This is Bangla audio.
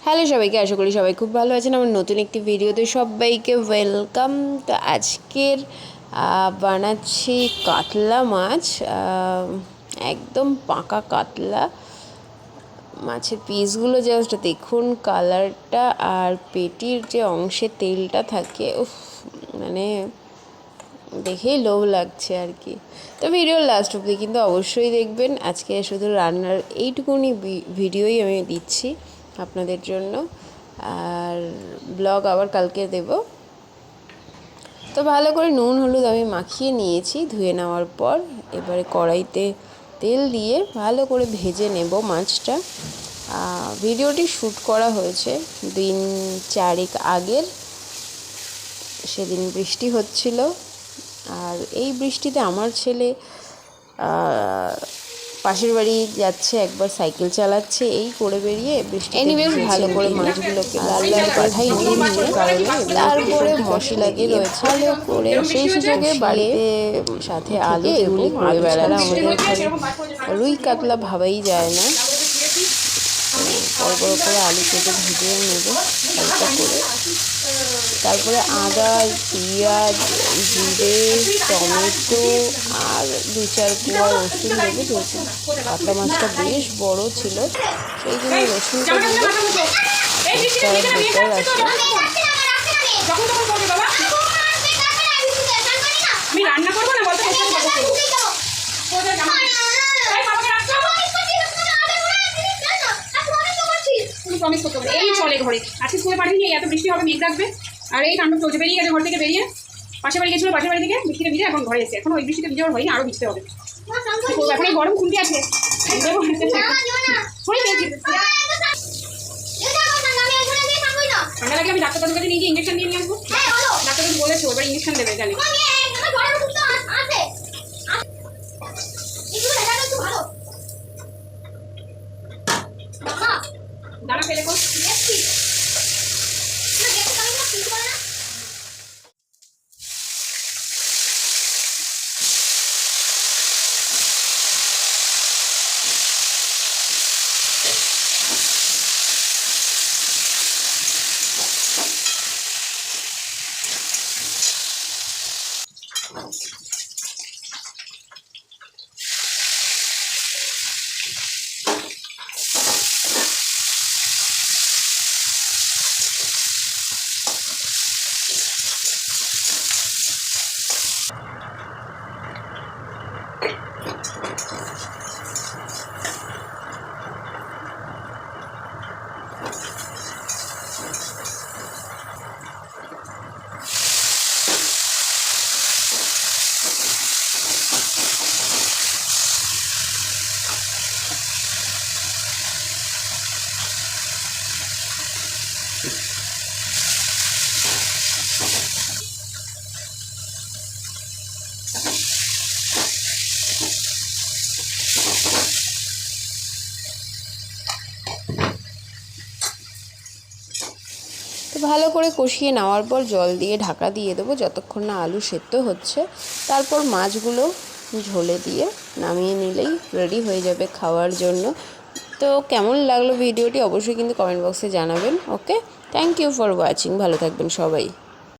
হ্যালো সবাইকে, আশা করি সবাই খুব ভালো আছেন। আমার নতুন একটি ভিডিওতে সবাইকে ওয়েলকাম। তো আজকের বানাচ্ছি কাতলা মাছ, একদম পাকা কাতলা মাছের পিসগুলো জাস্ট দেখুন কালারটা, আর পেটির যে অংশে তেলটা থাকে, উফ, মানে দেখেই লোভ লাগছে আর কি। তো ভিডিওর লাস্ট অবধি কিন্তু অবশ্যই দেখবেন। আজকে শুধু রান্নার এইটুকুনি ভিডিওই আমি দিচ্ছি আপনাদের জন্য, আর ব্লগ আবার কালকে দেব। তো ভালো করে নুন হলুদ আমি মাখিয়ে নিয়েছি ধুয়ে নেওয়ার পর। এবারে কড়াইতে তেল দিয়ে ভালো করে ভেজে নেব মাছটা। ভিডিওটি শ্যুট করা হয়েছে 3-4 আগের, সেদিন বৃষ্টি হচ্ছিল। আর এই বৃষ্টিতে আমার ছেলে পাশের বাড়ি যাচ্ছে, একবার সাইকেল চালাচ্ছে, এই করে বেরিয়ে বৃষ্টি বেশ ভালো করে মাছগুলোকে লাল লাল করে ভেজে নিয়ে তারপরে মশলা দিয়ে রয়েছে ভালো করে সেই সুযোগে বাড়িতে সাথে আলু এগুলি করে বেড়ানো। আমাদের এখানে রুই কাতলা ভাবাই যায় না। বড় বড় করে আলু কেটে ভেজে নেব হালকা করে, তারপরে আদা, পেঁয়াজ, জিরে, টমেটো আর 2-4 কোয়া রসুন দেবো। যেহেতু কাতলা মাছটা বেশ বড় ছিল সেই জন্য রসুনটা দিলে বেটার আসে। প্রমিস করতে হবে এই চলে ঘরে আজকে স্কুলে পাঠিয়ে এত বৃষ্টি হবে, মেঘ রাখবে, আর এই কাণ্ড চলছে। বেরিয়ে গেছে ঘর থেকে, বেরিয়ে পাশে বাড়ি গেছিলো, পাশের বাড়ি থেকে বৃষ্টিতে ভিজে এখন ঘরে এসে, এখন ওই বৃষ্টিতে ভিজে হয়নি, আরও ভিজতে হবে। এখন এই গরম খুলতে আছে, ঠান্ডা লাগলে আমি ডাক্তারবাবুর কাছে নিয়ে গিয়ে ইঞ্জেকশন নিয়ে আসবো। ডাক্তারবাবু বলেছে এবার ইঞ্জেকশন দেবে, জানি দাঁড়া ফেলে কর। তো ভালো করে কষিয়ে নেওয়ার পর জল দিয়ে ঢাকা দিয়ে দেবো যতক্ষণ না আলু সেদ্ধ হচ্ছে। তারপর মাছগুলো ঝোলে দিয়ে নামিয়ে নিলেই রেডি হয়ে যাবে খাওয়ার জন্য। তো কেমন লাগলো ভিডিওটি অবশ্যই কিন্তু কমেন্ট বক্সে জানাবেন। ওকে, থ্যাংক ইউ ফর ওয়াচিং। ভালো থাকবেন সবাই।